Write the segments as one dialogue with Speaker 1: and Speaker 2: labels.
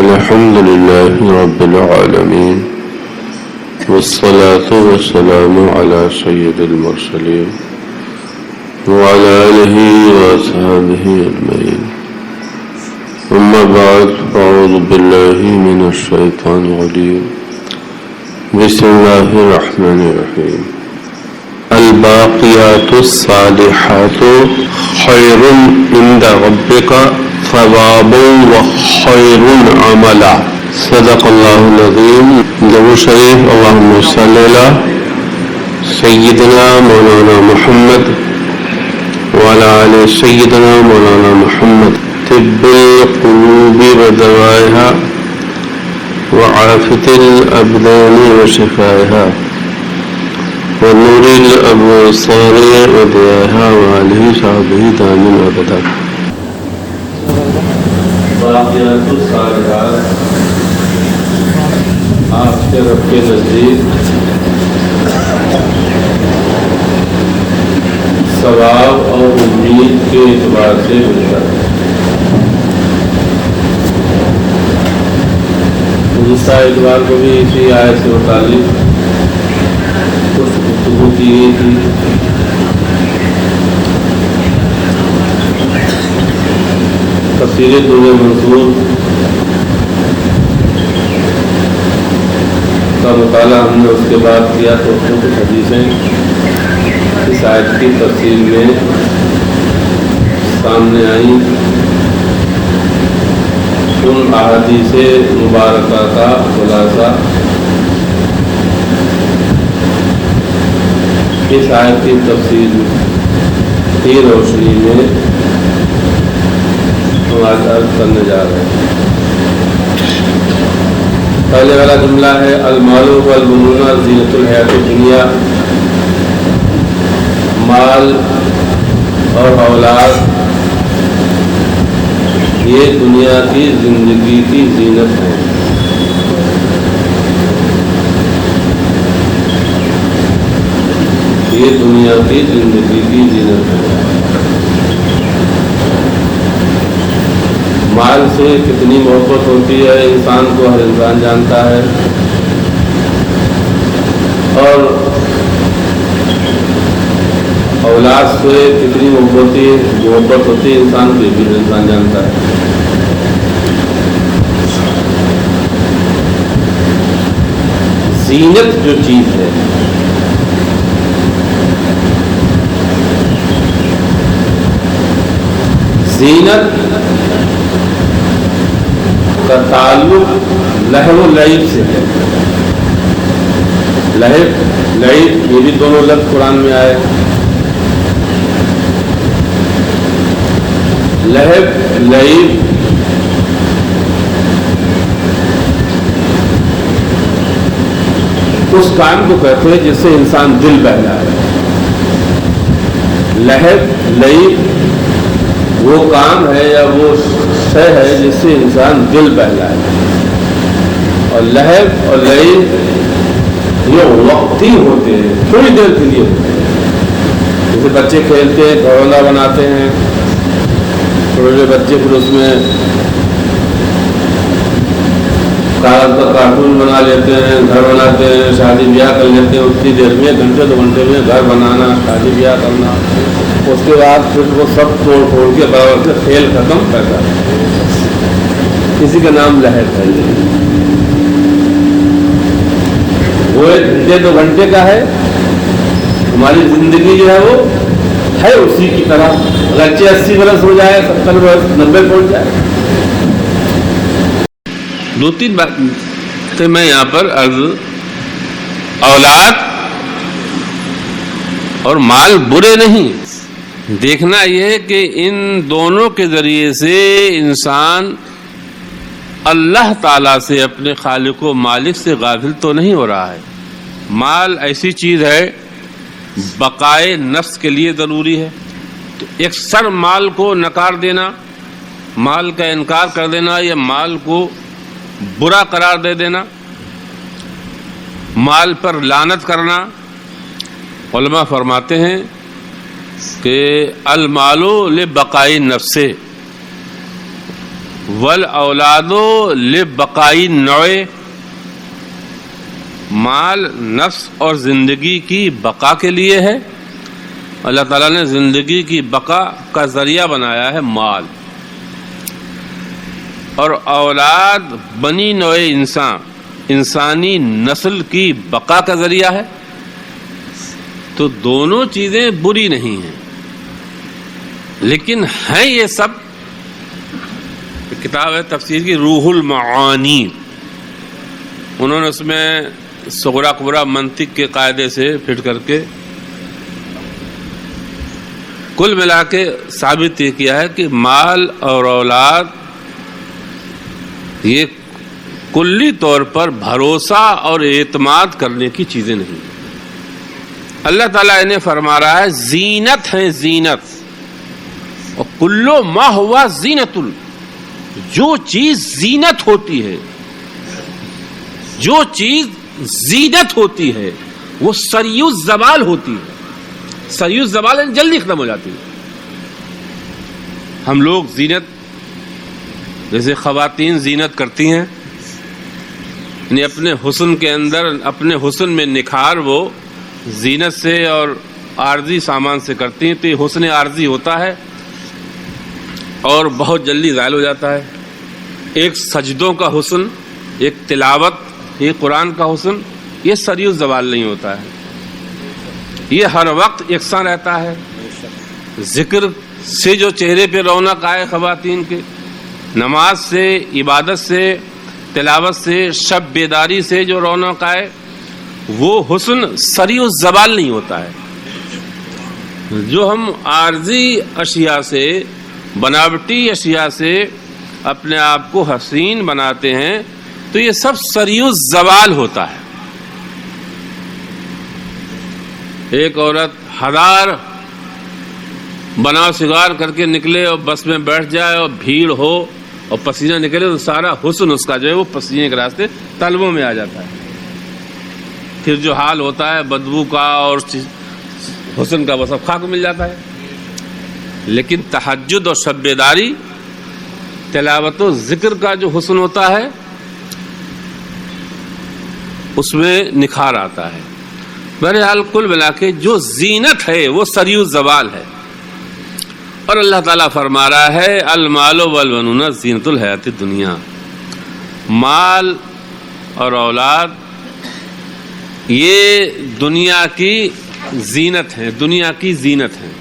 Speaker 1: الحمد لله رب العالمين والصلاة والسلام على سيد المرسلين وعلى آله وأصحابه أجمعين. أما بعد فأعوذ بالله من الشيطان الرجيم. بسم الله الرحمن الرحيم. الباقيات الصالحات خير عند ربك ثوابا وخير عملا. صدق الله العظيم. درود شریف. اللهم صل على سيدنا مولانا محمد وعلى آل سيدنا مولانا محمد. طب القلوب ودوائها وعافية الأبدان وشفائها ونور الأبصار وضيائها وآله صحبه دائما أبدا.
Speaker 2: باقیات الصالحات آپ کے رب کے نزدیک ثواب اور امید کے اعتبار سے ملتا ہے. دوسرا اعتبار کو بھی اسی آیت سے متعلق کچھ گفتگو کی گئی تھی. تفسیر دور منصور کا مطالعہ ہم نے اس کے بعد کیا تو اس میں کچھ حدیثیں اس آیت کی تفسیر میں سامنے آئیں. ان احادیث مبارکہ کا خلاصہ اس آیت کی تفسیر کی روشنی میں ہم آج عرض کرنے جا رہے ہیں. پہلے والا جملہ ہے المال والبنون زینت الحیات الدنیا. مال اور اولاد یہ دنیا کی زندگی کی زینت ہے. یہ دنیا کی زندگی کی زینت ہے. مال سے کتنی محبت ہوتی ہے انسان کو ہر انسان جانتا ہے, اور اولاد سے کتنی محبت ہوتی ہے انسان کو بھی انسان جانتا ہے. زینت جو چیز ہے زینت کا تعلق لہو و لعب سے ہے. لہب لعب یہ بھی دونوں لفظ قرآن میں آئے. لہب لعب اس کام کو کہتے ہیں جس سے انسان دل بہلائے. لہب لعب وہ کام ہے یا وہ شے ہے جس سے انسان دل بہلائے. اور لہب اور لعب یہ وقتی ہوتے ہیں, تھوڑی دیر کے لیے ہوتے ہیں. جیسے بچے کھیلتے ہیں, گھرولہ بناتے ہیں, چھوٹے بچے پھر اس میں کاغذ کا کارٹون بنا لیتے ہیں, گھر بناتے ہیں, شادی بیاہ کر لیتے ہیں. اتنی دیر میں گھنٹے 2 گھنٹے میں گھر بنانا, شادی بیاہ کرنا, اس کے بعد پھر وہ سب توڑ پھوڑ کے برابر سے کھیل ختم کرتا ہے. کسی کا نام لہب ہے. وہ 1 گھنٹے 2 گھنٹے کا ہے. ہماری زندگی جو ہے وہ ہے اسی کی طرح. اگرچہ 80 برس ہو جائے, 70 برس, 90 پہنچ جائے. 2-3 باتیں میں یہاں پر عرض. اولاد اور مال برے نہیں. دیکھنا یہ ہے کہ ان دونوں کے ذریعے سے انسان اللہ تعالیٰ سے, اپنے خالق و مالک سے غافل تو نہیں ہو رہا ہے. مال ایسی چیز ہے بقائے نفس کے لیے ضروری ہے. تو ایک سر مال کو نکار دینا, مال کا انکار کر دینا, یا مال کو برا قرار دے دینا, مال پر لعنت کرنا, علماء فرماتے ہیں کہ المال لبقاء نفس, والاولاد لبقائی نوع، مال نفس اور زندگی کی بقا کے لیے ہے. اللہ تعالیٰ نے زندگی کی بقا کا ذریعہ بنایا ہے مال، اور اولاد بنی نوع انسان، انسانی نسل کی بقا کا ذریعہ ہے. تو دونوں چیزیں بری نہیں ہیں، لیکن ہیں یہ سب. کتاب ہے تفسیر کی روح المعانی، انہوں نے اس میں صغرا کبرا منطق کے قاعدے سے فٹ کر کے کل ملا کے ثابت یہ کیا ہے کہ مال اور اولاد یہ کلی طور پر بھروسہ اور اعتماد کرنے کی چیزیں نہیں. اللہ تعالیٰ انہیں فرما رہا ہے زینت ہے، زینت. اور کلو ما ہوا زینت، جو چیز زینت ہوتی ہے، جو چیز زینت ہوتی ہے وہ سریع الزوال ہوتی ہے. سریع الزوال یعنی جلدی ختم ہو جاتی ہے. ہم لوگ زینت، جیسے خواتین زینت کرتی ہیں، یعنی اپنے حسن کے اندر، اپنے حسن میں نکھار وہ زینت سے اور عارضی سامان سے کرتی ہیں، تو یہ حسن عارضی ہوتا ہے اور بہت جلدی زائل ہو جاتا ہے. ایک سجدوں کا حسن، ایک تلاوت، یہ قرآن کا حسن، یہ سریع الزوال نہیں ہوتا ہے، یہ ہر وقت یکساں رہتا ہے. ذکر سے جو چہرے پہ رونق آئے خواتین کے، نماز سے، عبادت سے، تلاوت سے، شب بیداری سے جو رونق آئے، وہ حسن سریع الزوال نہیں ہوتا ہے. جو ہم عارضی اشیاء سے، بناوٹی اشیاء سے اپنے آپ کو حسین بناتے ہیں، تو یہ سب سریع الزوال ہوتا ہے. ایک عورت 1000 بناؤ سگار کر کے نکلے اور بس میں بیٹھ جائے اور بھیڑ ہو اور پسینہ نکلے، تو سارا حسن اس کا جو ہے وہ پسینے کے راستے تلووں میں آ جاتا ہے. پھر جو حال ہوتا ہے بدبو کا اور حسن کا، وہ سب خاک مل جاتا ہے. لیکن تہجد اور شب بیداری، تلاوت و ذکر کا جو حسن ہوتا ہے اس میں نکھار آتا ہے. بہرحال کل ملا کے جو زینت ہے وہ سریع الزوال ہے. اور اللہ تعالیٰ فرما رہا ہے المال والبنون زینت الحیات الدنیا، مال اور اولاد یہ دنیا کی زینت ہے، دنیا کی زینت ہے.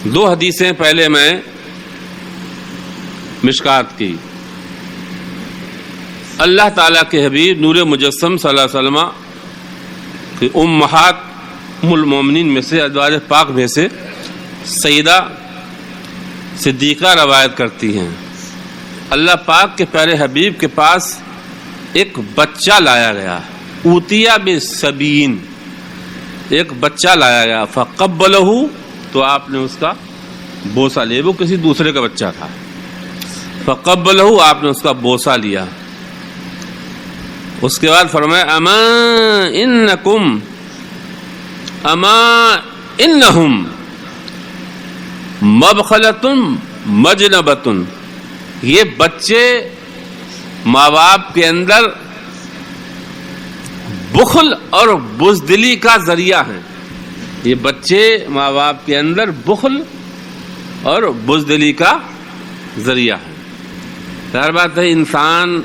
Speaker 2: 2 حدیثیں پہلے میں مشکات کی. اللہ تعالیٰ کے حبیب نور مجسم صلی اللہ علیہ وسلم کی امہات ام المومنین میں سے، ازواج پاک میں سے سیدہ صدیقہ روایت کرتی ہیں، اللہ پاک کے پیارے حبیب کے پاس ایک بچہ لایا گیا، اوتیا بسبین، ایک بچہ لایا گیا، فقبلہ، تو آپ نے اس کا بوسہ لیا. وہ کسی دوسرے کا بچہ تھا. فقبلہ، آپ نے اس کا بوسہ لیا. اس کے بعد فرمایا اما انکم، اما انہم مبخلۃ مجنبۃ، یہ بچے ماں باپ کے اندر بخل اور بزدلی کا ذریعہ ہیں. یہ بچے ماں باپ کے اندر بخل اور بزدلی کا ذریعہ ہے. ظاہر بات ہے انسان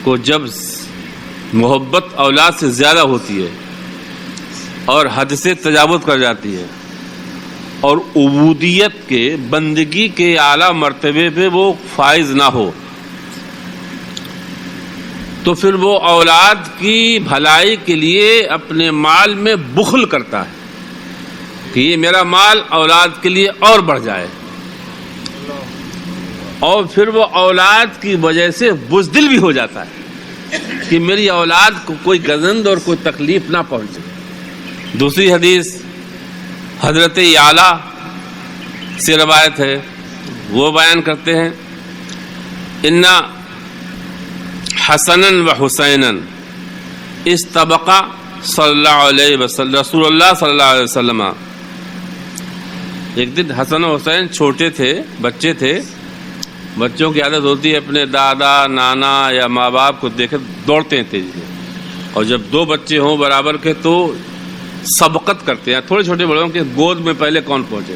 Speaker 2: کو جب محبت اولاد سے زیادہ ہوتی ہے اور حد سے تجاوز کر جاتی ہے اور عبودیت کے، بندگی کے اعلیٰ مرتبے پہ وہ فائز نہ ہو، تو پھر وہ اولاد کی بھلائی کے لیے اپنے مال میں بخل کرتا ہے کہ یہ میرا مال اولاد کے لیے اور بڑھ جائے، اور پھر وہ اولاد کی وجہ سے بزدل بھی ہو جاتا ہے کہ میری اولاد کو کوئی گزند اور کوئی تکلیف نہ پہنچے. دوسری حدیث حضرت اعلیٰ سے روایت ہے، وہ بیان کرتے ہیں انا حسنا و حسینا استبقا صلی اللہ علیہ وسلم، رسول اللہ صلی اللہ علیہ وسلم. ایک دن حسن و حسین چھوٹے تھے، بچے تھے، بچوں کی عادت ہوتی ہے اپنے دادا نانا یا ماں باپ کو دیکھ کر دوڑتے ہیں تیزی سے، اور جب 2 بچے ہوں برابر کے تو سبقت کرتے ہیں، تھوڑے چھوٹے بڑوں کے گود میں پہلے کون پہنچے.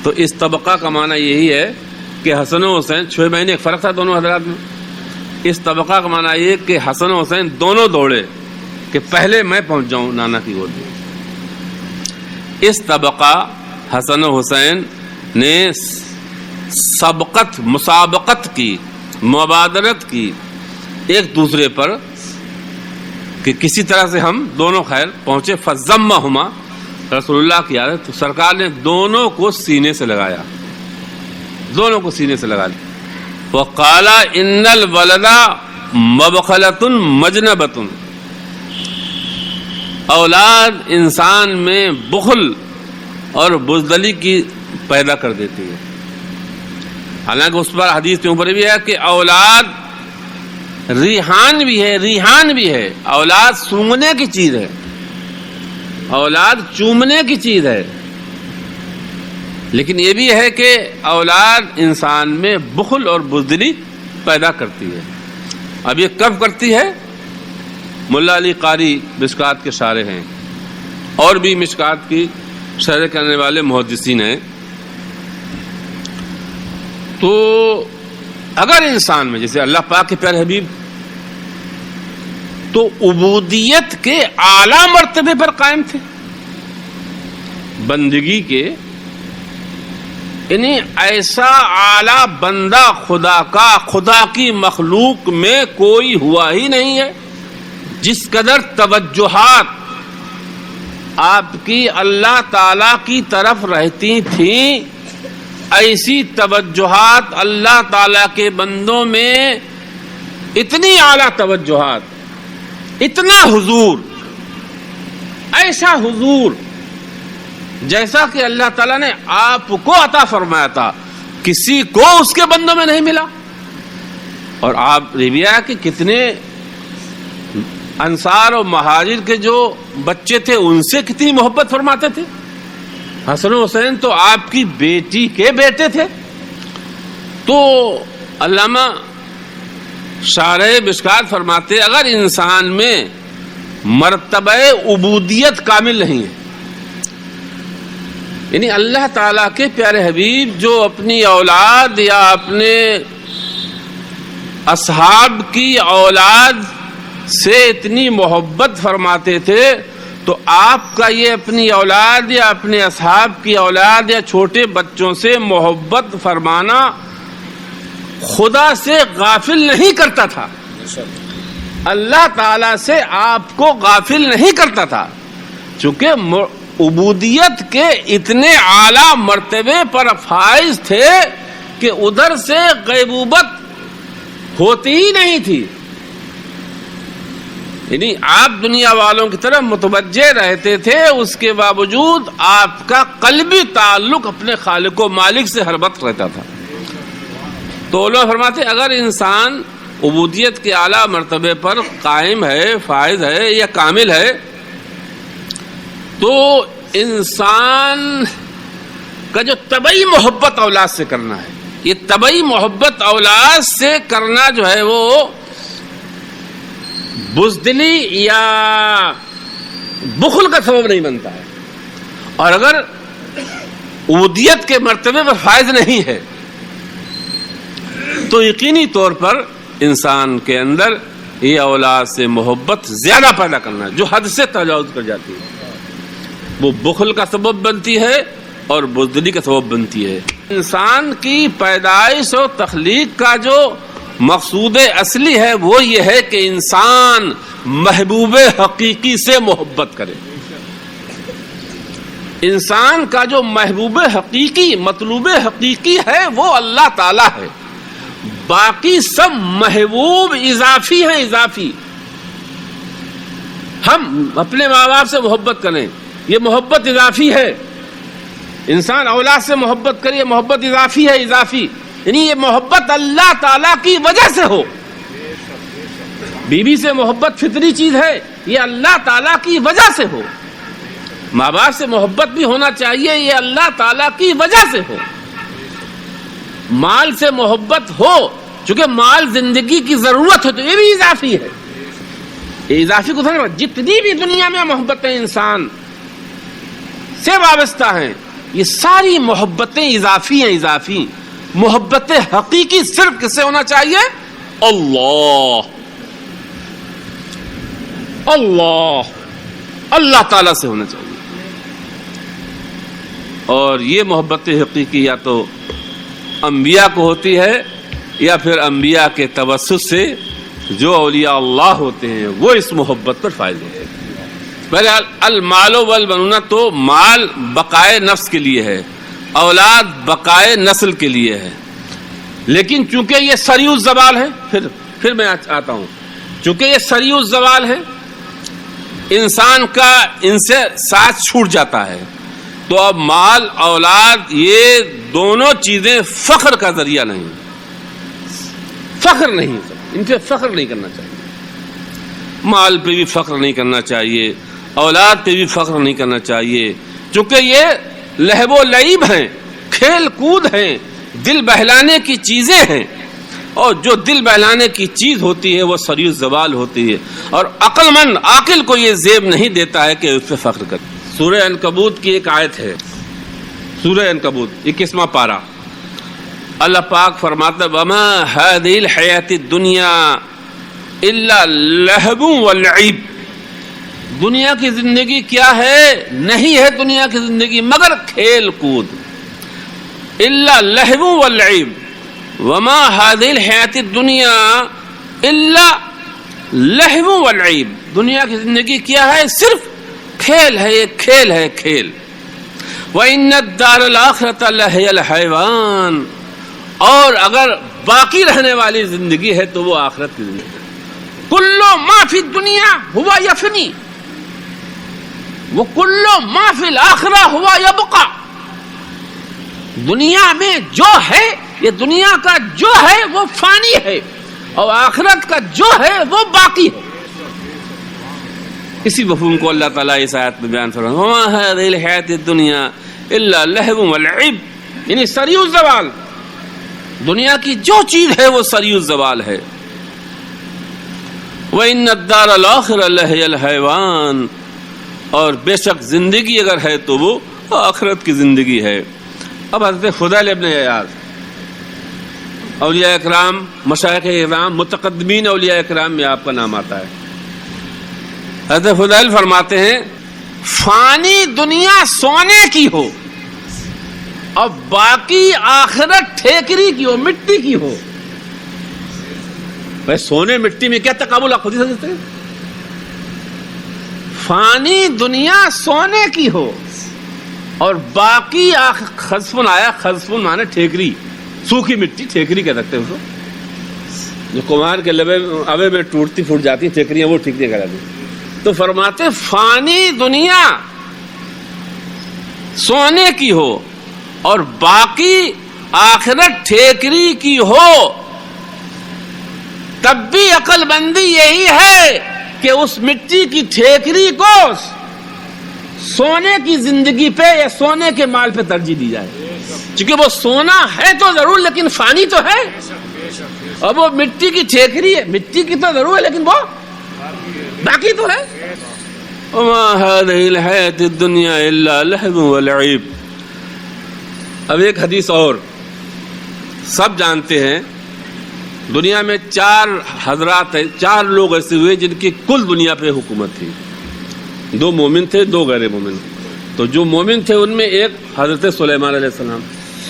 Speaker 2: تو اس طبقہ کا معنی یہی ہے کہ حسن و حسین 6 مہینے ایک فرق تھا دونوں حضرات میں. اس طبقہ کا معنی یہ کہ حسن و حسین دونوں دوڑے کہ پہلے میں پہنچ جاؤں نانا کی گود میں. اس طبقہ حسن و حسین نے سبقت مسابقت کی، مبادرت کی ایک دوسرے پر کہ کسی طرح سے ہم دونوں خیر پہنچے. فضمہما رسول اللہ کی عادت، تو سرکار نے دونوں کو سینے سے لگایا، دونوں کو سینے سے لگا لیا. وقال ان الولد مبخلۃ مجنبۃ، اولاد انسان میں بخل اور بزدلی کی پیدا کر دیتی ہے. حالانکہ اس پر حدیث کے اوپر بھی ہے کہ اولاد ریحان بھی ہے، اولاد سونگنے کی چیز ہے، اولاد چومنے کی چیز ہے، لیکن یہ بھی ہے کہ اولاد انسان میں بخل اور بزدلی پیدا کرتی ہے. اب یہ کب کرتی ہے؟ ملا علی قاری مشکات کے شارح ہیں، اور بھی مشکات کی شرح کرنے والے محدثین ہیں. تو اگر انسان میں، جیسے اللہ پاک کے پیارے حبیب تو عبودیت کے اعلیٰ مرتبے پر قائم تھے، بندگی کے، یعنی ایسا اعلیٰ بندہ خدا کا، خدا کی مخلوق میں کوئی ہوا ہی نہیں ہے. جس قدر توجہات آپ کی اللہ تعالی کی طرف رہتی تھیں، ایسی توجہات اللہ تعالی کے بندوں میں، اتنی اعلیٰ توجہات، اتنا حضور، ایسا حضور جیسا کہ اللہ تعالیٰ نے آپ کو عطا فرمایا تھا، کسی کو اس کے بندوں میں نہیں ملا. اور آپ نے بھی آیا کہ کتنے انصار اور مہاجر کے جو بچے تھے ان سے کتنی محبت فرماتے تھے. حسن و حسین تو آپ کی بیٹی کے بیٹے تھے. تو علامہ شارح مشکات فرماتے اگر انسان میں مرتبہ عبودیت کامل نہیں ہے، یعنی اللہ تعالیٰ کے پیارے حبیب جو اپنی اولاد یا اپنے اصحاب کی اولاد سے اتنی محبت فرماتے تھے، تو آپ کا یہ اپنی اولاد یا اپنے اصحاب کی اولاد یا چھوٹے بچوں سے محبت فرمانا خدا سے غافل نہیں کرتا تھا، اللہ تعالی سے آپ کو غافل نہیں کرتا تھا. چونکہ عبودیت کے اتنے اعلیٰ مرتبے پر فائز تھے کہ ادھر سے غیبوبت ہوتی ہی نہیں تھی. یعنی آپ دنیا والوں کی طرف متوجہ رہتے تھے، اس کے باوجود آپ کا قلبی تعلق اپنے خالق و مالک سے ہر وقت رہتا تھا. تو علماء فرماتے اگر انسان عبودیت کے اعلیٰ مرتبے پر قائم ہے، فائز ہے یا کامل ہے، تو انسان کا جو طبعی محبت اولاد سے کرنا ہے، یہ طبعی محبت اولاد سے کرنا جو ہے وہ بزدلی یا بخل کا سبب نہیں بنتا ہے. اور اگر عبودیت کے مرتبے پر فائز نہیں ہے تو یقینی طور پر انسان کے اندر یہ اولاد سے محبت زیادہ پیدا کرنا ہے، جو حد سے تجاوز کر جاتی ہے، وہ بخل کا سبب بنتی ہے اور بزدلی کا سبب بنتی ہے. انسان کی پیدائش اور تخلیق کا جو مقصود اصلی ہے وہ یہ ہے کہ انسان محبوب حقیقی سے محبت کرے. انسان کا جو محبوب حقیقی، مطلوب حقیقی ہے وہ اللہ تعالی ہے. باقی سب محبوب اضافی ہیں، اضافی. ہم اپنے ماں باپ سے محبت کریں، یہ محبت اضافی ہے. انسان اولاد سے محبت کرے، یہ محبت اضافی ہے، اضافی. یعنی یہ محبت اللہ تعالیٰ کی وجہ سے ہو. بیوی سے محبت فطری چیز ہے، یہ اللہ تعالیٰ کی وجہ سے ہو. ماں باپ سے محبت بھی ہونا چاہیے، یہ اللہ تعالیٰ کی وجہ سے ہو. مال سے محبت ہو، چونکہ مال زندگی کی ضرورت ہے، تو یہ بھی اضافی ہے. یہ اضافی کو سمجھ، جتنی بھی دنیا میں محبتیں انسان سے وابستہ ہیں، یہ ساری محبتیں اضافی ہیں. اضافی محبت حقیقی صرف کس سے ہونا چاہیے؟ اللہ، اللہ، اللہ تعالی سے ہونا چاہیے. اور یہ محبت حقیقی یا تو انبیاء کو ہوتی ہے یا پھر انبیاء کے توسط سے جو اولیاء اللہ ہوتے ہیں وہ اس محبت پر فائز ہوتے ہیں. بہرحال المال والبنون، تو مال بقائے نفس کے لیے ہے، اولاد بقائے نسل کے لیے ہے. لیکن چونکہ یہ سریع الزوال ہے، پھر میں آتا ہوں، چونکہ یہ سریع الزوال ہے، انسان کا ان سے ساتھ چھوٹ جاتا ہے، تو اب مال اولاد یہ دونوں چیزیں فخر کا ذریعہ نہیں، فخر نہیں، ان پہ فخر نہیں کرنا چاہیے. مال پہ بھی فخر نہیں کرنا چاہیے، اولاد پہ بھی فخر نہیں کرنا چاہیے، چونکہ یہ لہو و لعب ہیں، کھیل کود ہیں، دل بہلانے کی چیزیں ہیں، اور جو دل بہلانے کی چیز ہوتی ہے وہ سریع الزوال ہوتی ہے، اور عقل مند عاقل کو یہ زیب نہیں دیتا ہے کہ اس پہ فخر کرے. سورہ عنکبوت کی ایک آیت ہے، سورہ عنکبوت 21واں پارہ، اللہ پاک فرماتا ہے وما هذه الحیاة الدنیا الا لہو ولعب. دنیا کی زندگی کیا ہے؟ نہیں ہے دنیا کی زندگی مگر کھیل کود. الا لہو ولعب وما هذه الحیاة الدنیا الا لہو ولعب. دنیا کی زندگی کیا ہے؟ صرف کھیل ہے، یہ کھیل ہے، کھیل. وَإِنَّ الدَّارَ الْآخِرَةَ لَهِيَ الْحَيْوَانُ، اور اگر باقی رہنے والی زندگی ہے تو وہ آخرت کی زندگی ہے. کل ما فی الدنیا ہوا یفنی وکل ما فی الآخرہ ہوا یبقا. دنیا میں جو ہے، یہ دنیا کا جو ہے وہ فانی ہے، اور آخرت کا جو ہے وہ باقی ہے. اسی مفہوم کو اللہ تعالیٰ اس آیت میں بیان فرماتا ہے وما هذه الحیاة الدنیا الا لہو ولعب، یعنی سریع الزوال. دنیا کی جو چیز ہے وہ سریع الزوال ہے. وَإِنَّ الدَّارَ الْآخِرَةَ لَهِيَ الْحَيْوَانُ، اور بے شک زندگی اگر ہے تو وہ آخرت کی زندگی ہے. اب حضرت فضیل ابن عیاض، اولیاء اکرام، مشایخ اکرام، متقدمین اولیاء اکرام میں آپ کا نام آتا ہے. حضرت فضیل فرماتے ہیں فانی دنیا سونے کی ہو اور باقی آخرت ٹھیکری کی ہو، مٹی کی ہو. بھائی سونے مٹی میں کیا تقابل، آپ خود ہی سمجھتے ہیں. فانی دنیا سونے کی ہو اور باقی خزفن آیا، خزفن مانے ٹھیکری، سوکھی مٹی، ٹھیکری کہہ سکتے ہیں اس کو، جو کمار کے لبے میں ٹوٹتی پھوٹ جاتی ہیں ٹھیکریاں، وہ ٹھیک نہیں کراتی. تو فرماتے فانی دنیا سونے کی ہو اور باقی آخرت ٹھیکری کی ہو، تب بھی عقل مندی یہی ہے کہ اس مٹی کی ٹھیکری کو سونے کی زندگی پہ یا سونے کے مال پہ ترجیح دی جائے، چونکہ وہ سونا ہے تو ضرور لیکن فانی تو ہے، اور وہ مٹی کی ٹھیکری ہے، مٹی کی تو ضرور ہے لیکن وہ باقی تو ہے. وما هذه الحیاة الدنیا الا لہو ولعب. اب ایک حدیث اور، سب جانتے ہیں دنیا میں 4 حضرات ہیں، 4 لوگ ایسے ہوئے جن کی کل دنیا پہ حکومت تھی. 2 مومن تھے، 2 غیر مومن. تو جو مومن تھے ان میں ایک حضرت سلیمان علیہ السلام.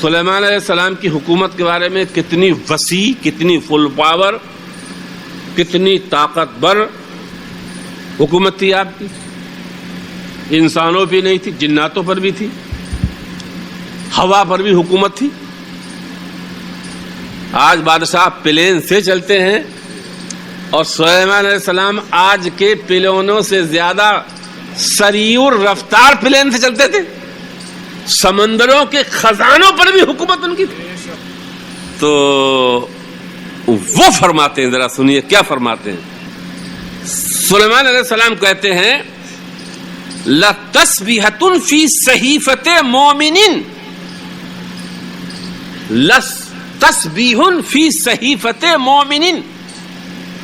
Speaker 2: سلیمان علیہ السلام کی حکومت کے بارے میں کتنی وسیع، کتنی فل پاور، کتنی طاقتور حکومت تھی آپ کی. انسانوں پہ نہیں تھی، جناتوں پر بھی تھی، ہوا پر بھی حکومت تھی. آج بادشاہ پلین سے چلتے ہیں اور سلیمان علیہ السلام آج کے پلینوں سے زیادہ سریع رفتار پلین سے چلتے تھے. سمندروں کے خزانوں پر بھی حکومت ان کی تھی. تو وہ فرماتے ہیں، ذرا سنیے کیا فرماتے ہیں. سلیمان علیہ السلام کہتے ہیں لَتَسْبِحَةٌ فِي صَحِيفَةِ مُؤْمِنٍ تسبیح فی صحیفۃ مومن.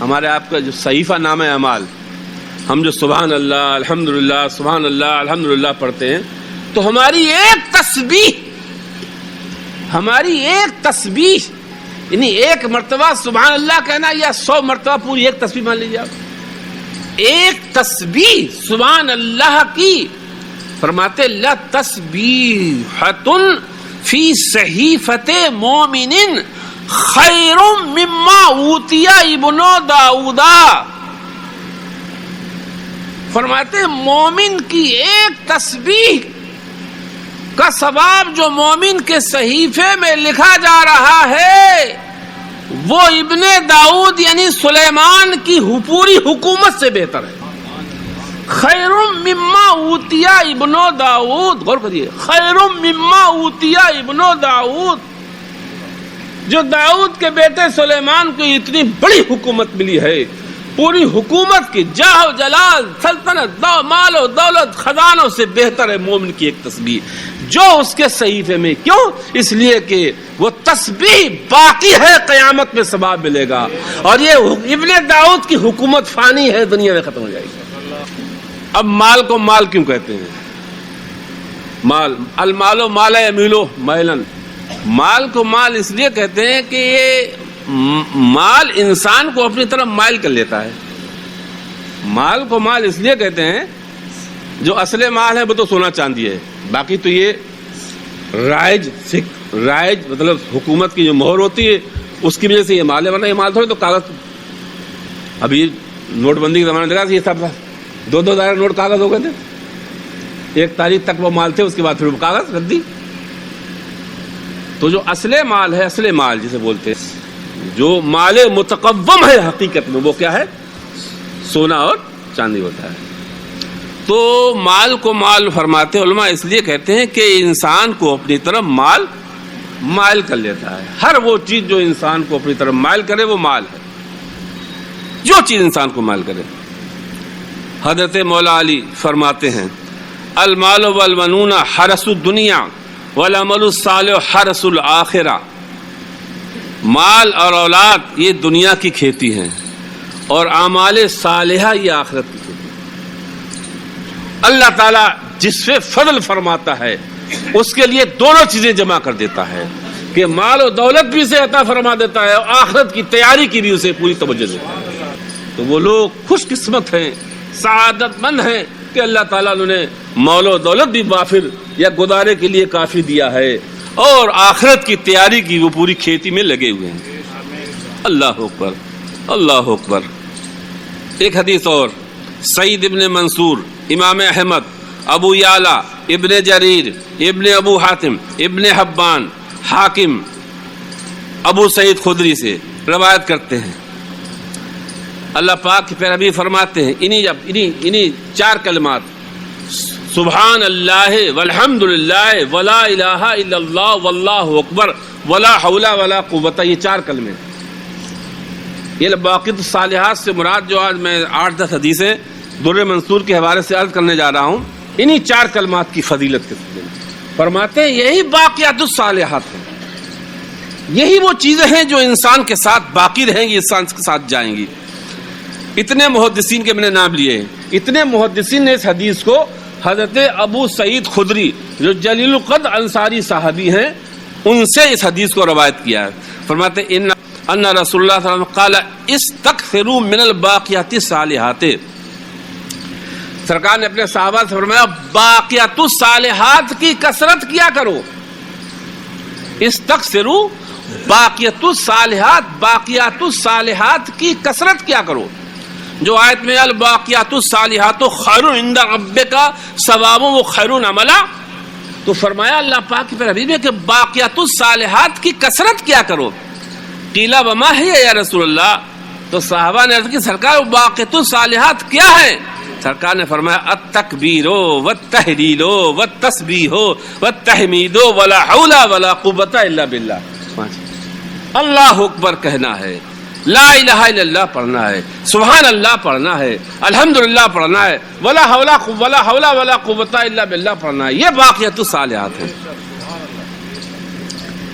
Speaker 2: ہمارے آپ کا جو صحیفہ نامہ اعمال، ہم جو سبحان اللہ الحمدللہ سبحان اللہ الحمدللہ پڑھتے ہیں، تو ہماری ایک تسبیح یعنی ایک مرتبہ سبحان اللہ کہنا یا 100 مرتبہ پوری ایک تسبیح مان لیجیے آپ، ایک تسبیح سبحان اللہ کی، فرماتے لا تسبیحۃ فی صحیفۃ مومن خیر مما اوتی ابن داؤد. فرماتے مومن کی ایک تسبیح کا ثواب جو مومن کے صحیفے میں لکھا جا رہا ہے وہ ابن داؤد یعنی سلیمان کی پوری حکومت سے بہتر ہے. خیر مما اوتی ابن داؤد، غور کریے، خیر مما اوتی ابن داؤد. جو داؤد کے بیٹے سلیمان کو اتنی بڑی حکومت ملی ہے، پوری حکومت کی جاہ و جلال سلطنت مال و دولت خزانوں سے بہتر ہے مومن کی ایک تسبیح جو اس کے صحیفے میں. کیوں؟ اس لیے کہ وہ تسبیح باقی ہے، قیامت میں ثواب ملے گا، اور یہ ابن داؤد کی حکومت فانی ہے، دنیا میں ختم ہو جائے گی. اب مال کو مال کیوں کہتے ہیں؟ مال المال و مال یمیلو میلن، مال کو مال اس لیے کہتے ہیں کہ یہ مال انسان کو اپنی طرف مائل کر لیتا ہے. مال کو مال اس لیے کہتے ہیں، جو اصل مال ہے وہ تو سونا چاندی ہے، باقی تو یہ رائج مطلب حکومت کی جو مہر ہوتی ہے اس کی وجہ سے یہ مال ہے، ورنہ یہ مال تھوڑے تو کاغذ. ابھی نوٹ بندی کے زمانے دیکھا یہ سب 2,000 نوٹ کاغذ ہو گئے تھے، 1 تاریخ تک وہ مال تھے، اس کے بعد پھر وہ کاغذ رکھ دی. تو جو اصل مال ہے، اصل مال جسے بولتے ہیں، جو مال متقوم ہے حقیقت میں، وہ کیا ہے؟ سونا اور چاندی ہوتا ہے. تو مال کو مال فرماتے علماء اس لیے کہتے ہیں کہ انسان کو اپنی طرف مال مائل کر لیتا ہے. ہر وہ چیز جو انسان کو اپنی طرف مائل کرے وہ مال ہے، جو چیز انسان کو مائل کرے. حضرت مولا علی فرماتے ہیں المال والبنون حرس الدنیا والعمل الصالح حرس الآخرہ. مال اور اولاد یہ دنیا کی کھیتی ہیں اور اعمال صالحہ یہ آخرت کی کھیتی. اللہ تعالیٰ جس پہ فضل فرماتا ہے اس کے لیے دونوں چیزیں جمع کر دیتا ہے کہ مال و دولت بھی اسے عطا فرما دیتا ہے اور آخرت کی تیاری کی بھی اسے پوری توجہ دیتا ہے. تو وہ لوگ خوش قسمت ہیں، سعادت مند ہیں کہ اللہ تعالیٰ نے مال و دولت بھی وافر یا گزارے کے لیے کافی دیا ہے اور آخرت کی تیاری کی وہ پوری کھیتی میں لگے ہوئے ہیں. اللہ اکبر اللہ اکبر. ایک حدیث اور، سعید ابن منصور، امام احمد، ابو یعلا، ابن جریر، ابن ابو حاتم، ابن حبان، حاکم، ابو سعید خدری سے روایت کرتے ہیں. اللہ پاک کے پیغمبر فرماتے ہیں انہی 4 کلمات سبحان اللہ والحمد للہ ولا الہ الا اللہ واللہ اکبر ولا حول ولا قوت، یہ 4 کلمے. یہ باقی الصالحات سے مراد جو آج میں 8-10 حدیثیں در منصور کے حوالے سے عرض کرنے جا رہا ہوں، انہی 4 کلمات کی فضیلت کے سلسلے میں فرماتے ہیں یہی باقیات الصالحات ہیں، یہی وہ چیزیں ہیں جو انسان کے ساتھ باقی رہیں گی، انسان کے ساتھ جائیں گی. اتنے محدثین کے میں نے نام لیے ہیں، اتنے محدثین نے اس حدیث کو حضرت ابو سعید خدری جو جلیل القدر انصاری صحابی ہیں ان سے اس حدیث کو روایت کیا ہے. فرماتے ان رسول اللہ صلی اللہ علیہ وسلم قال استکثروا من الباقیات الصالحات. سرکار نے اپنے صحابہ سے فرمایا باقیات الصالحات کی کثرت کیا کرو. استکثروا باقیات الصالحات کی کثرت کیا کرو. جو آیت میں الباقیات الصالحات خیر عند ربک ثواب و خیر عملا، تو فرمایا اللہ پاک کے حبیب نے کہ باقیات الصالحات کی کثرت کیا کرو. قیل وما ہی یا رسول اللہ، تو صحابہ نے عرض کی سرکار باقیات الصالحات کیا ہے؟ سرکار نے فرمایا التکبیر والتحلیل والتسبیح والتحمید ولا حول ولا قوت الا باللہ. اللہ اکبر کہنا ہے، لا الہ الا اللہ پڑھنا ہے، سبحان اللہ پڑھنا ہے، الحمدللہ پڑھنا ہے، ولا حول ولا قوت الا باللہ پڑھنا ہے. یہ باقیات الصالحات ہیں.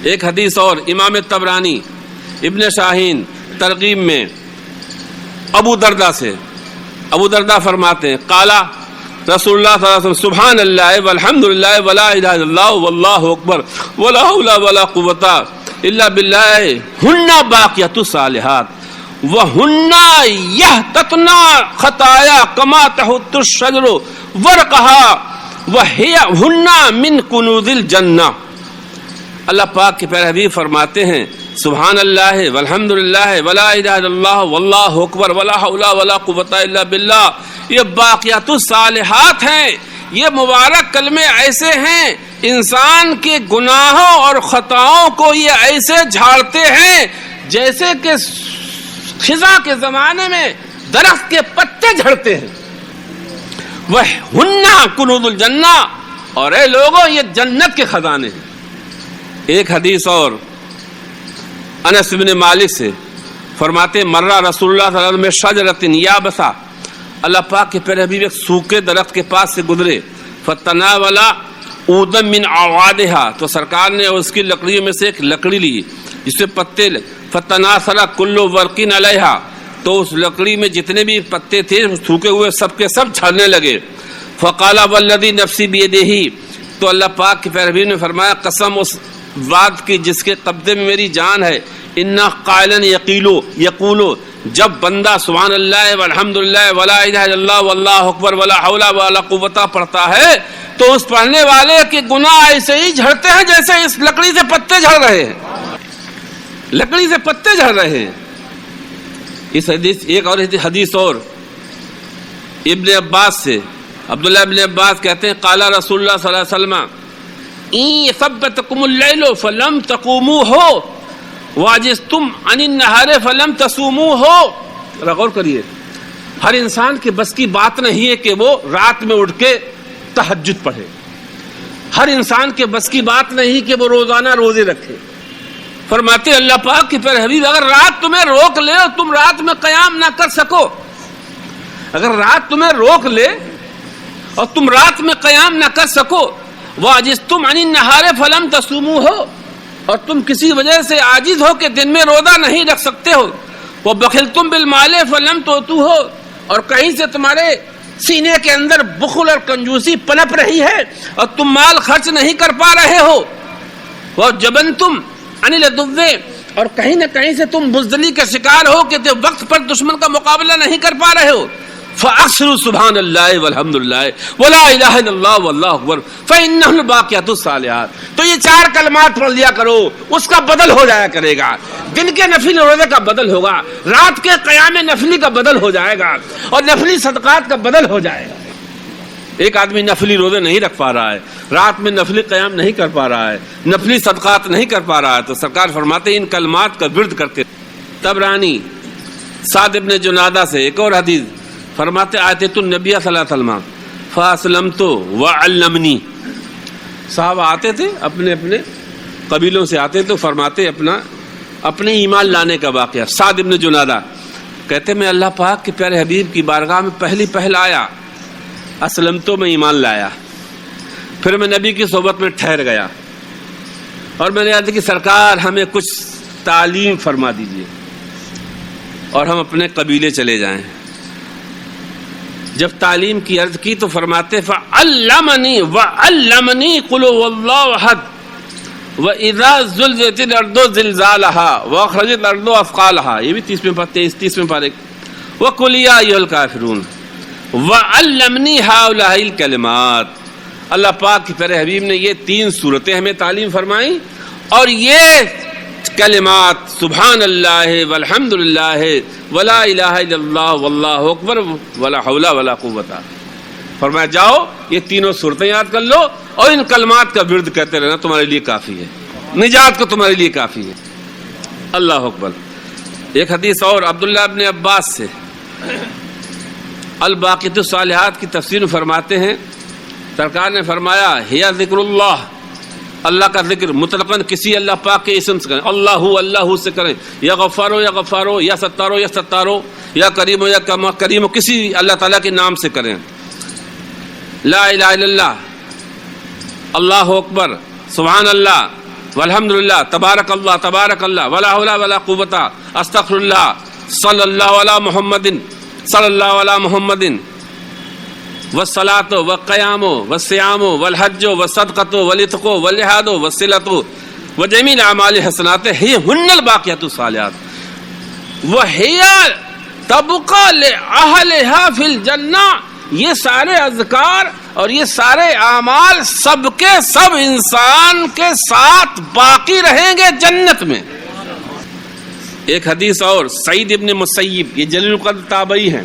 Speaker 2: ایک حدیث اور امام طبرانی ابن شاہین ترغیب میں ابو دردہ سے، ابو دردہ فرماتے ہیں قالا رسول اللہ صلی اللہ علیہ وسلم سبحان اللہ والحمد للہ ولا الہ الا اللہ واللہ اکبر ولا حول ولا قوۃ الا باللہ ہن باقیات الصالحات وہن یحتطن خطایا کما تحط الشجر ورقها وہن من کنوز الجنہ۔ اللہ پاک کے پیارے حبیب فرماتے ہیں سبحان اللہ والحمد للہ ولا الہ الا اللہ واللہ اکبر ولا حول ولا قوۃ الا باللہ، یہ باقیات الصالحات ہیں، یہ مبارک کلمے ایسے ہیں انسان کے گناہوں اور خطاؤں کو یہ ایسے جھاڑتے ہیں جیسے کہ خزاں کے زمانے میں درخت کے پتے جھڑتے ہیں۔ وہ ہنّا کنوز الجنہ، اور اے لوگوں یہ جنت کے خزانے ہیں۔ ایک حدیث اور انس بن مالک سے فرماتے مرہ رسول اللہ صلی اللہ علیہ وسلم شجرۃ یابسہ، اللہ پاک کے پیارے حبیب ایک سوکھے درخت کے پاس سے گزرے، فتناول عودا من اعوادها، تو سرکار نے اس کی لکڑیوں میں سے ایک لکڑی لی جس سے پتے، فتناثر کل ورق علیہا، تو اس لکڑی میں جتنے بھی پتے تھے سوکھے ہوئے سب کے سب جھڑنے لگے۔ فقال والذی نفسی بیدہ، تو اللہ پاک کے پیارے حبیب نے فرمایا قسم اس ذات کی جس کے قبضے میں میری جان ہے، انا قائلا یقولو، جب بندہ سبحان اللہ والحمد للہ ولا الہ الا اللہ واللہ اکبر ولا حول ولا قوۃ پڑھتا ہے تو اس پڑھنے والے کے گناہ ایسے ہی جھڑتے ہیں جیسے اس لکڑی سے پتے جھڑ رہے ہیں، لکڑی سے پتے جھڑ رہے ہیں۔ اس حدیث ایک اور حدیث اور ابن عباس سے، عبداللہ ابن عباس کہتے ہیں قال رسول اللہ صلی اللہ علیہ وسلم ان ثبتکم اللیل فلم تقوموا واجزتم عن النہار فلم تصوموا۔ غور کریے، ہر انسان کے بس کی بات نہیں ہے کہ وہ رات میں اٹھ کے تہجد پڑھے، ہر انسان کے بس کی بات نہیں کہ وہ روزانہ روزے رکھے۔ فرماتے اللہ پاک کے پیارے حبیب اگر رات تمہیں روک لے اور تم رات میں قیام نہ کر سکو، اگر رات تمہیں روک لے اور تم رات میں قیام نہ کر سکو، وَعَجِزْتُمْ عَنِ النَّهَارِ فَلَمْ تَصُومُوهُ، اور تم کسی وجہ سے عاجز ہو کہ دن میں روزہ نہیں رکھ سکتے ہو، وَبَخِلْتُمْ بِالْمَالِ فَلَمْ تُؤْتُوهُ، اور کہیں سے تمہارے سینے کے اندر بخل اور کنجوسی پنپ رہی ہے اور تم مال خرچ نہیں کر پا رہے ہو، وَجَبَنْتُمْ عَنِ الْعَدُوِّ، اور کہیں نہ کہیں سے تم بزدلی کا شکار ہو کہ وقت پر دشمن کا مقابلہ نہیں کر پا رہے ہو، فَأَكْثِرُوا سُبْحَانَ اللَّهِ وَالْحَمْدُ لِلَّهِ وَلَا إِلَٰهَ إِلَّا اللَّهُ وَاللَّهُ أَكْبَرُ فَإِنَّهُ الْبَاقِيَاتُ الصَّالِحَاتُ۔ تو یہ چار کلمات پڑھ لیا کرو، اس کا بدل ہو جایا کرے گا، دن کے نفلی روزے کا بدل ہوگا، رات کے قیام نفلی کا بدل ہو جائے گا، اور نفلی صدقات کا بدل ہو جائے گا۔ ایک آدمی نفلی روزے نہیں رکھ پا رہا ہے، رات میں نفلی قیام نہیں کر پا رہا ہے، نفلی صدقات نہیں کر پا رہا ہے، تو سرکار فرماتے ہیں ان کلمات کا ورد کرتے۔ طبرانی سعد ابن جنادہ سے ایک اور حدیث فرماتے آتیت النبی صلی اللہ علیہ وسلم فاسلمت وعلمنی، صحابہ آتے تھے اپنے اپنے قبیلوں سے آتے تو فرماتے اپنے ایمان لانے کا واقعہ۔ سعد ابن جنادہ کہتے میں اللہ پاک کے پیارے حبیب کی بارگاہ میں پہل آیا، اسلم تو میں ایمان لایا، پھر میں نبی کی صحبت میں ٹھہر گیا اور میں نے کہا کہ سرکار ہمیں کچھ تعلیم فرما دیجیے اور ہم اپنے قبیلے چلے جائیں۔ جب تعلیم کی عرض کی تو فرماتے فعلمنی وعلمنی قل هو اللہ احد واذا زلزلت الارض زلزالها واخرجت الارض اثقالها، یہ بھی 30 پارے، وقل یا ایھا الکافرون وعلمنی هؤلاء الکلمات۔ اللہ پاک کے پیارے حبیب نے یہ 3 صورتیں ہمیں تعلیم فرمائی اور یہ کلمات سبحان اللہ والحمد للہ ولا الہ الا اللہ واللہ اکبر ولا حول ولا قوت، فرمایا جاؤ یہ تینوں صورتیں یاد کر لو اور ان کلمات کا ورد کہتے رہنا، تمہارے لیے کافی ہے، نجات کو تمہارے لیے کافی ہے۔ اللہ اکبر۔ ایک حدیث اور عبداللہ ابن عباس سے الباقیات الصالحات کی تفسیر فرماتے ہیں سرکار نے فرمایا ہیا ذکر اللہ، اللہ کا ذکر مطلقاً کسی اللہ پاک کے اسم سے کریں، اللہ سے کریں، یا غفارو یا غفارو، یا ستارو یا ستارو، یا کریمو یا کریمو، کسی اللہ تعالیٰ کے نام سے کریں۔ لا الہ الا اللہ، اللہ اکبر، سبحان اللہ، والحمدللہ تبارک اللہ ولا حول ولا قوت استغفر اللہ صلی اللہ علی محمد صلی اللہ علی محمد والصلاۃ والقیام والصیام والحج والصدقۃ والعتق والجہاد والصلۃ وجمیع الاعمال الحسنات ہی ہن الباقیات الصالحات وہی تبقى لأہلها فی الجنہ. یہ سارے اذکار اور یہ سارے اعمال سب کے سب انسان کے ساتھ باقی رہیں گے جنت میں. ایک حدیث اور سعید ابن مسیب یہ جلیل القدر تابعی ہیں,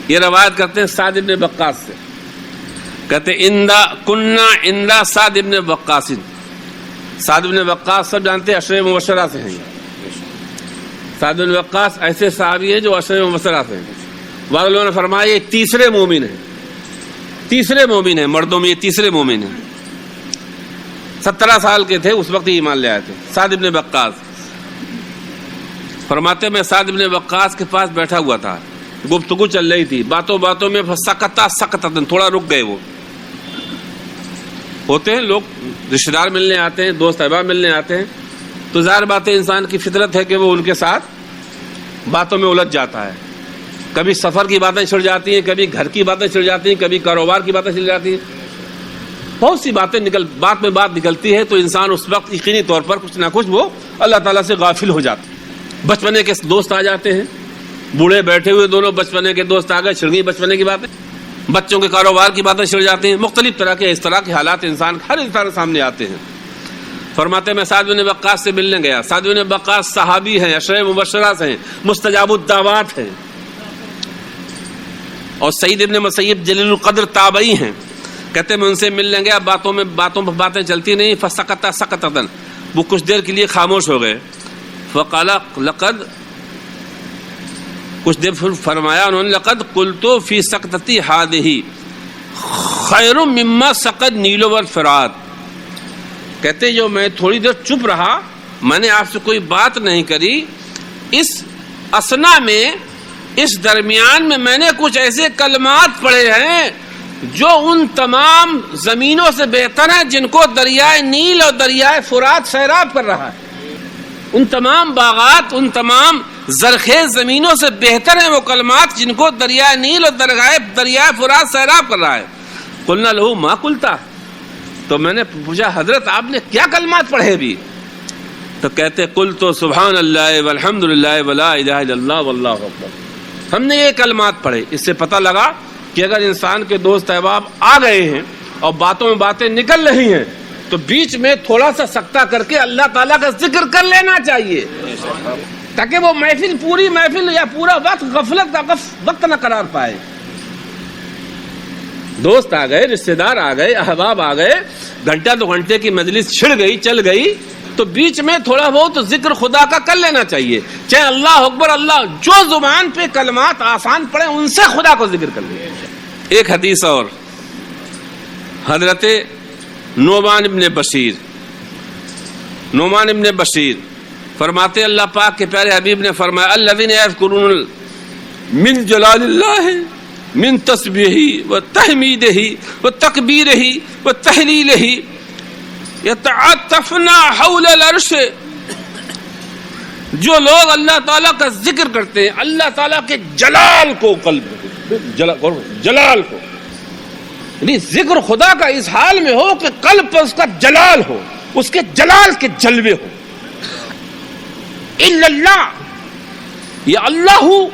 Speaker 2: یہ روایت کرتے ہیں سعد ابن وقاص سے, کہتے کننا عند سعد ابن وقاص. سعد ابن وقاص سب جانتے ہیں عشرہ مبشرہ سے ہیں. سعد ابن وقاص ایسے صحابی ہیں جو عشرہ مبشرہ سے ہیں. بعض لوگوں نے فرمایا یہ تیسرے مومن ہیں, تیسرے مومن ہیں, مردوں میں یہ تیسرے مومن ہیں. 17 سال کے تھے اس وقت ہی ایمان لے آئے تھے. سعد ابن وقاص فرماتے میں سعد ابن وقاص کے پاس بیٹھا ہوا تھا, گفتگو چل رہی تھی, باتوں باتوں میں سکتا تھوڑا رک گئے. وہ ہوتے ہیں لوگ رشتہ دار ملنے آتے ہیں, دوست احباب ملنے آتے ہیں, تو ظاہر بات ہے انسان کی فطرت ہے کہ وہ ان کے ساتھ باتوں میں الجھ جاتا ہے. کبھی سفر کی باتیں چھڑ جاتی ہیں, کبھی گھر کی باتیں چھڑ جاتی ہیں, کبھی کاروبار کی باتیں چھڑ جاتی ہیں, بہت سی باتیں بات میں بات نکلتی ہے, تو انسان اس وقت یقینی طور پر کچھ نہ کچھ وہ اللہ تعالیٰ سے غافل ہو جاتا ہے. بچپنے کے دوست آ جاتے ہیں, بوڑھے بیٹھے ہوئے دونوں بچپنے کے دوست آ گئے, چھڑ گئی بچپنے کی باتیں, بچوں کے کاروبار کی باتیں چھڑ جاتی ہیں, مختلف طرح کے اس طرح کے حالات انسان ہر انسان سامنے آتے ہیں. فرماتے میں سعد بن وقاص سے ملنے گیا. سعد بن وقاص صحابی ہیں, عشرہ مبشرہ سے ہیں, مستجاب الدعوات ہیں, اور سعید ابن مسیب جلیل القدر تابعی ہیں. کہتے میں ان سے ملنے گیا, باتوں پر باتیں چلتی نہیں. فسکتا سکتتن, وہ کچھ دیر کے لیے خاموش ہو گئے. فقال لقد, کچھ دیر فرمایا انہوں نے, لقد قلت فی سکتتی ہذہ خیر مما سقط نیل والفرات. کہتے جو میں تھوڑی دیر چپ رہا, میں نے آپ سے کوئی بات نہیں کری, اس اسنا میں, اس درمیان میں نے کچھ ایسے کلمات پڑھے ہیں جو ان تمام زمینوں سے بہتر ہیں جن کو دریائے نیل اور دریائے فرات سیراب کر رہا ہے. ان تمام باغات, ان تمام زرخیز زمینوں سے بہتر ہیں وہ کلمات جن کو دریائے نیل اور دریائے فرات سیراب کر رہا ہے. قلنا لہو ما قلتا, تو میں نے پوچھا حضرت آپ نے کیا کلمات پڑھے بھی؟ تو کہتے قلت سبحان اللہ والحمد للہ ولا الہ الا اللہ واللہ اکبر. ہم نے یہ کلمات پڑھے. اس سے پتہ لگا کہ اگر انسان کے دوست احباب آ گئے ہیں اور باتوں میں باتیں نکل رہی ہیں تو بیچ میں تھوڑا سا سکتہ کر کے اللہ تعالیٰ کا ذکر کر لینا چاہیے, تاکہ وہ محفل, پوری محفل یا پورا وقت غفلت کا وقت نہ قرار پائے. دوست آ گئے, رشتے دار آ گئے, احباب آ گئے, گھنٹہ 2 گھنٹے کی مجلس چھڑ گئی, چل گئی, تو بیچ میں تھوڑا بہت ذکر خدا کا کر لینا چاہیے. چاہے اللہ اکبر, اللہ جو زبان پہ کلمات آسان پڑے ان سے خدا کو ذکر کر لیں. ایک حدیث اور, حضرت نعمان ابن بشیر فرماتے اللہ پاک کے پیارے حبیب نے فرمایا الذین یذکرون من جلال اللہ من تسبیحہ و تحمیدہ و تکبیرہ و تہلیلہ یتعاطفون حول العرش. جو لوگ اللہ تعالیٰ کا ذکر کرتے ہیں, اللہ تعالیٰ کے جلال کو, جلال کو, یعنی ذکر خدا کا اس حال میں ہو کہ قلب پر اس کا جلال ہو, اس کے جلال کے جلوے ہو. الا اللہ, یہ اللہ ہو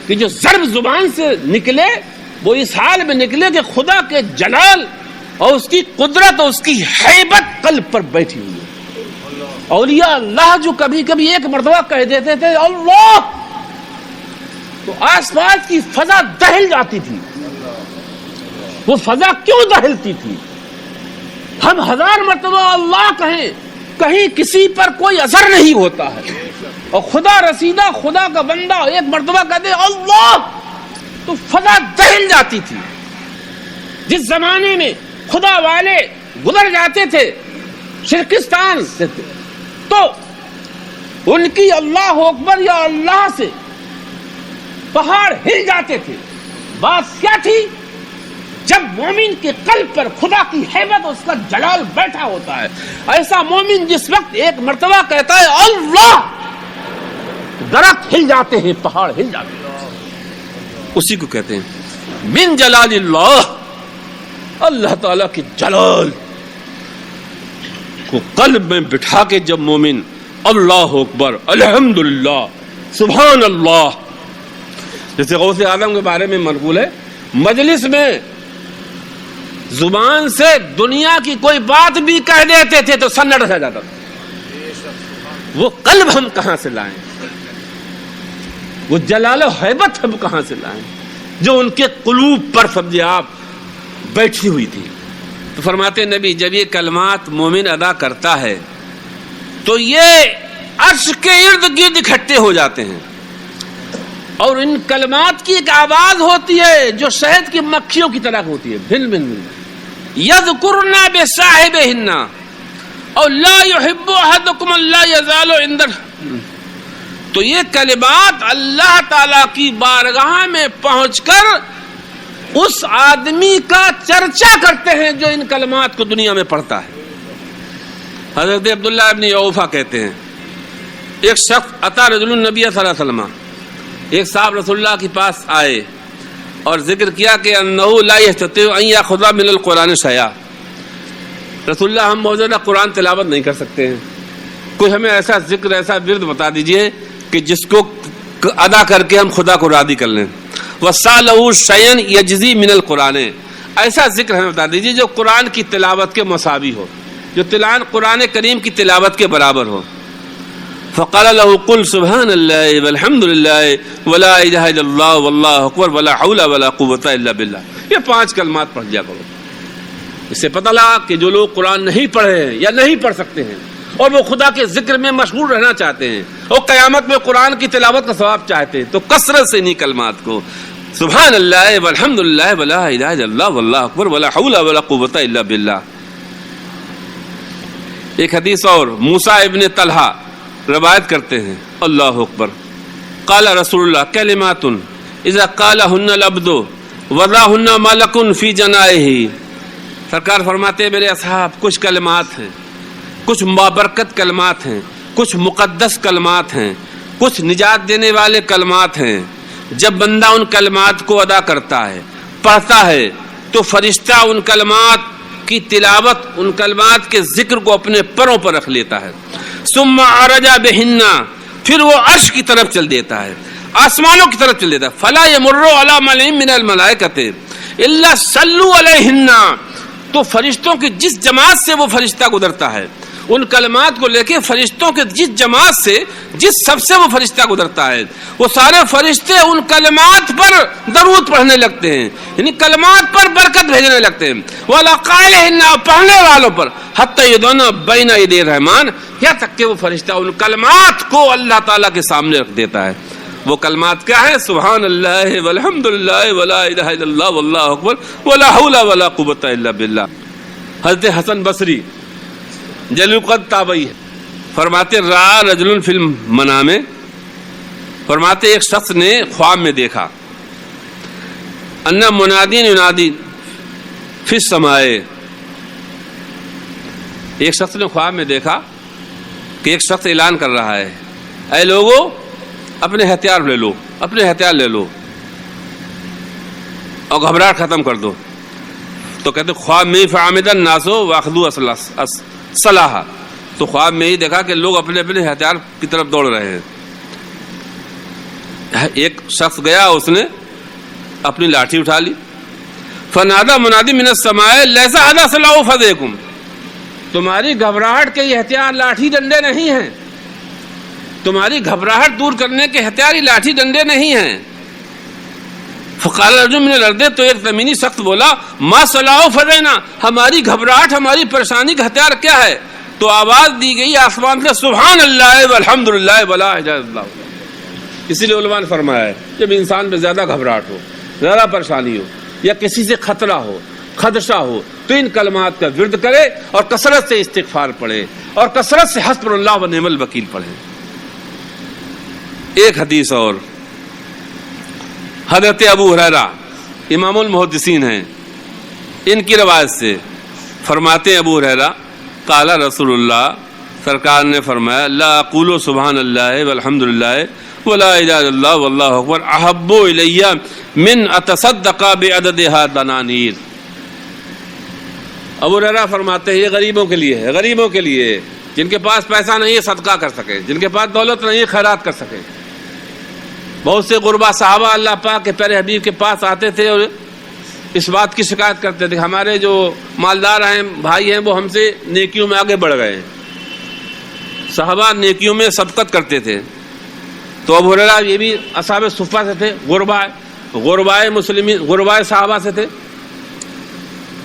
Speaker 2: کہ جو ضرب زبان سے نکلے وہ اس حال میں نکلے کہ خدا کے جلال اور اس کی قدرت اور اس کی ہیبت قلب پر بیٹھی ہوئی ہے. اولیاء اللہ جو کبھی کبھی ایک مرتبہ کہہ دیتے تھے اللہ, تو آس پاس کی فضا دہل جاتی تھی. وہ فضا کیوں دہلتی تھی؟ ہم 1000 مرتبہ اللہ کہیں, کہیں کسی پر کوئی اثر نہیں ہوتا ہے, اور خدا رسیدہ, خدا کا بندہ ایک مرتبہ کہتے اللہ تو فضا دہل جاتی تھی. جس زمانے میں خدا والے گزر جاتے تھے شرکستان سے, تو ان کی اللہ اکبر یا اللہ سے پہاڑ ہل جاتے تھے. بات کیا تھی جب مومن کے قلب پر خدا کی ہیبت، اس کا جلال بیٹھا ہوتا ہے، ایسا مومن جس وقت ایک مرتبہ کہتا ہے اللہ، درخت ہل جاتے ہیں، پہاڑ ہل جاتے ہیں، اسی کو کہتے ہیں من جلال اللہ، اللہ تعالیٰ کی جلال کو قلب میں بٹھا کے جب مومن اللہ اکبر الحمدللہ سبحان اللہ، جیسے غوث اعظم کے بارے میں منقول ہے، مجلس میں زبان سے دنیا کی کوئی بات بھی کہہ دیتے تھے تو سنٹ رہ جاتا تھا. وہ قلب ہم کہاں سے لائیں، وہ جلال و ہیبت ہم کہاں سے لائیں جو ان کے قلوب پر سمجھے آپ بیٹھی ہوئی تھی. تو فرماتے نبی جب یہ کلمات مومن ادا کرتا ہے تو یہ عرش کے ارد گرد اکٹھے ہو جاتے ہیں، اور ان کلمات کی ایک آواز ہوتی ہے جو شہد کی مکھیوں کی طرح ہوتی ہے، بھن بھن بھن، یذکرن بصاحبہن اور لا یحب احدکم اللہ یزال عند. تو یہ کلمات اللہ تعالی کی بارگاہ میں پہنچ کر اس آدمی کا چرچا کرتے ہیں جو ان کلمات کو دنیا میں پڑھتا ہے. حضرت عبداللہ ابن عوفہ کہتے ہیں ایک شخص اتا رجل النبی صلی اللہ علیہ وسلم، ایک صاحب رسول اللہ کے پاس آئے اور ذکر کیا کہ انہو لا یستطیع ان یاخذ من القرآن شیئا، رسول اللہ ہم موجودہ قرآن تلاوت نہیں کر سکتے ہیں، کوئی ہمیں ایسا ذکر ایسا ورد بتا دیجئے کہ جس کو ادا کر کے ہم خدا کو راضی کر لیں. وَسَأَلَهُ شَيْئًا يَجْزِي مِنَ الْقُرْآنِ، ایسا ذکر ہمیں بتا دیجئے جو قرآن کی تلاوت کے مساوی ہو، جو قرآن کریم کی تلاوت کے برابر ہو. فقال له قل سبحان الله والحمد لله ولا اله الا الله والله اکبر ولا حول ولا قوة الا بالله. یہ 5 کلمات پڑھ لیا کرو. اس سے پتہ لگا کہ جو لوگ قرآن نہیں پڑھے ہیں یا نہیں پڑھ سکتے ہیں اور وہ خدا کے ذکر میں مشغول رہنا چاہتے ہیں اور قیامت میں قرآن کی تلاوت کا ثواب چاہتے ہیں، تو کثرت سے انہیں کلمات کو سبحان اللہ والحمد للہ ولا الہ الا اللہ واللہ اکبر ولا حول ولا قوة الا باللہ. ایک حدیث اور موسیٰ ابن طلحہ روایت کرتے ہیں اللہ اکبر قال رسول اللہ کلمات اذا قالهن العبد وضعهن ملک فی جنائه. سرکار فرماتے ہیں میرے اصحاب کچھ کلمات ہیں، کچھ بابرکت کلمات ہیں، کچھ مقدس کلمات ہیں، کچھ نجات دینے والے کلمات ہیں. جب بندہ ان کلمات کو ادا کرتا ہے، پڑھتا ہے، تو فرشتہ ان کلمات کی تلاوت، ان کلمات کے ذکر کو اپنے پروں پر رکھ لیتا ہے. ثم عرج بہن، پھر وہ عرش کی طرف چل دیتا ہے، آسمانوں کی طرف چل دیتا ہے. فلا یمر علی ملئ من الملائکۃ الا صلوا علیہن، تو فرشتوں کی جس جماعت سے وہ فرشتہ گزرتا ہے، ان کلمات کو لے کے فرشتوں کے جس جماعت سے، جس سب سے وہ فرشتہ گزرتا ہے، وہ سارے فرشتے ان کلمات پر درود پڑھنے لگتے ہیں، یعنی کلمات پر برکت بھیجنے لگتے ہیں. وَعَلَىٰ قَائِلِهِنَّ، پڑھنے والوں پر، حَتَّىٰ يَدْعُونَ بَيْنَ يَدَيْ الرَّحْمَٰنِ، یہاں تک کہ وہ فرشتہ ان کلمات کو اللہ تعالیٰ کے سامنے رکھ دیتا ہے. وہ کلمات کیا ہے؟ سبحان اللہ والحمد للہ ولا الہ الا اللہ واللہ اکبر ولا حول ولا قوة الا باللہ. حضرت حسن بصری جلیل القدر تابعی فرماتے رأى رجل فی المنام، فرماتے ایک شخص نے خواب میں دیکھا ان منادی ینادی فی السماء، ایک شخص نے خواب میں دیکھا کہ ایک شخص اعلان کر رہا ہے اے لوگو اپنے ہتھیار لے لو، اپنے ہتھیار لے لو اور گھبراہٹ ختم کر دو. تو کہتے خواب میں فعمد الناس واخذوا اسلحہ، تو خواب میں ہی دیکھا کہ لوگ اپنے اپنے ہتھیار کی طرف دوڑ رہے ہیں. ایک شخص گیا، اس نے اپنی لاٹھی اٹھا لی. فنادى منادی من السماء لیس هذا سلاح فذیکم، تمہاری گھبراہٹ کے یہ ہتھیار لاٹھی ڈنڈے نہیں ہیں، تمہاری گھبراہٹ دور کرنے کے ہتھیار لاٹھی ڈنڈے نہیں ہیں. فقال رجل من الارض، تو ایک زمینی شخص بولا ما صلاح فذینا، ہماری گھبراہٹ ہماری پریشانی کا ہتھیار کیا ہے؟ تو آواز دی گئی آسمان سے سبحان اللہ والحمد للہ ولا الہ الا اللہ. اسی لیے علماء نے فرمایا ہے جب انسان پہ زیادہ گھبراہٹ ہو، زیادہ پریشانی ہو یا کسی سے خطرہ ہو، خدشہ ہو، تو ان کلمات کا ورد کرے اور کثرت سے استغفار پڑھے اور کثرت سے حسبنا اللہ و نعم الوکیل پڑھے. ایک حدیث اور، حضرت ابو ہریرہ امام المحدثین ہیں، ان کی روایت سے فرماتے ہیں ابو ہریرہ قال رسول اللہ، سرکار نے فرمایا لا اقول سبحان اللہ والحمد للہ ولا الہ الا اللہ واللہ اکبر احب الی من اتصدق بعددها دنانیر۔ ابو ہریرہ فرماتے ہیں یہ غریبوں کے لیے ہے، غریبوں کے لیے جن کے پاس پیسہ نہیں ہے صدقہ کر سکے، جن کے پاس دولت نہیں ہے خیرات کر سکے۔ بہت سے غربا صحابہ اللہ پاک کے پیارے حبیب کے پاس آتے تھے اور اس بات کی شکایت کرتے تھے ہمارے جو مالدار ہیں بھائی ہیں وہ ہم سے نیکیوں میں آگے بڑھ گئے ہیں۔ صحابہ نیکیوں میں سبقت کرتے تھے، تو ابو ہریرہ یہ بھی اصحاب صفہ سے تھے، غربائے مسلمین، غربائے صحابہ سے تھے۔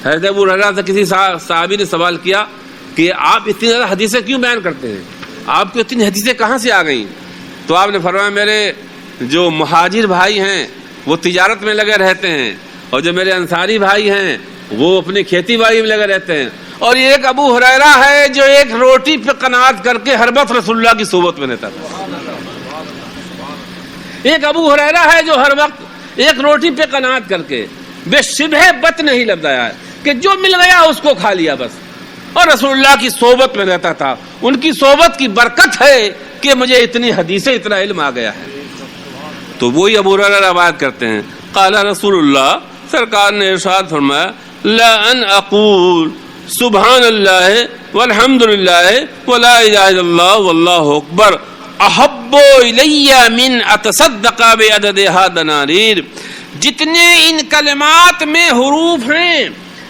Speaker 2: حضرت ابو ہریرہ سے کسی صحابی نے سوال کیا کہ آپ اتنی زیادہ حدیثیں کیوں بیان کرتے ہیں، آپ کو اتنی حدیثیں کہاں سے آ گئیں؟ تو آپ نے فرمایا میرے جو مہاجر بھائی ہیں وہ تجارت میں لگے رہتے ہیں، اور جو میرے انصاری بھائی ہیں وہ اپنی کھیتی باڑی میں لگے رہتے ہیں، اور یہ ایک ابو ہریرہ ہے جو ایک روٹی پہ قناعت کر کے ہر وقت رسول اللہ کی صحبت میں رہتا تھا۔ ایک ابو ہریرہ ہے جو ہر وقت ایک روٹی پہ قناعت کر کے بے شبہ بت نہیں لبدایا ہے کہ جو مل گیا اس کو کھا لیا بس، اور رسول اللہ کی صحبت میں رہتا تھا۔ ان کی صحبت کی برکت ہے کہ مجھے اتنی حدیثیں اتنا علم آ گیا ہے۔ تو وہی ابو ہریرہ روایت کرتے ہیں قال رسول اللہ، سرکار نے ارشاد فرمایا لا ان اقول سبحان اللہ والحمد للہ ولا الہ الا اللہ واللہ اکبر احب الی من اتصدق بعددها دنانیر۔ جتنے ان کلمات میں حروف ہیں،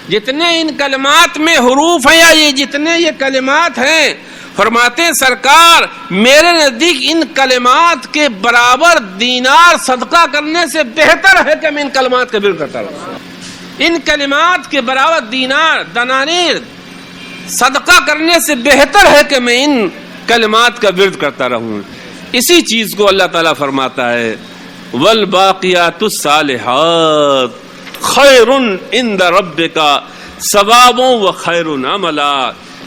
Speaker 2: جتنے ان کلمات میں حروف ہیں یا یہ جتنے یہ کلمات ہیں، فرماتے ہیں سرکار میرے نزدیک ان کلمات کے برابر دینار صدقہ کرنے سے بہتر ہے کہ میں ان کلمات کا ورد کرتا رہوں۔ ان کلمات کے برابر دینار دنانیر صدقہ کرنے سے بہتر ہے کہ میں ان کلمات کا ورد کرتا رہوں۔ اسی چیز کو اللہ تعالیٰ فرماتا ہے والباقیات الصالحات خیر عند ربک ثواب و خیر عملا۔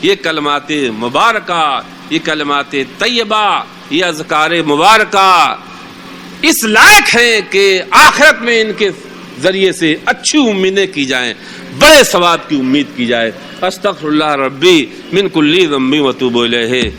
Speaker 2: یہ کلمات مبارکہ، یہ کلمات طیبہ، یہ اذکار مبارکہ اس لائق ہیں کہ آخرت میں ان کے ذریعے سے اچھی امیدیں کی جائیں، بڑے ثواب کی امید کی جائے۔ استغفر اللہ ربی من کل ذنب و اتوب الیہ۔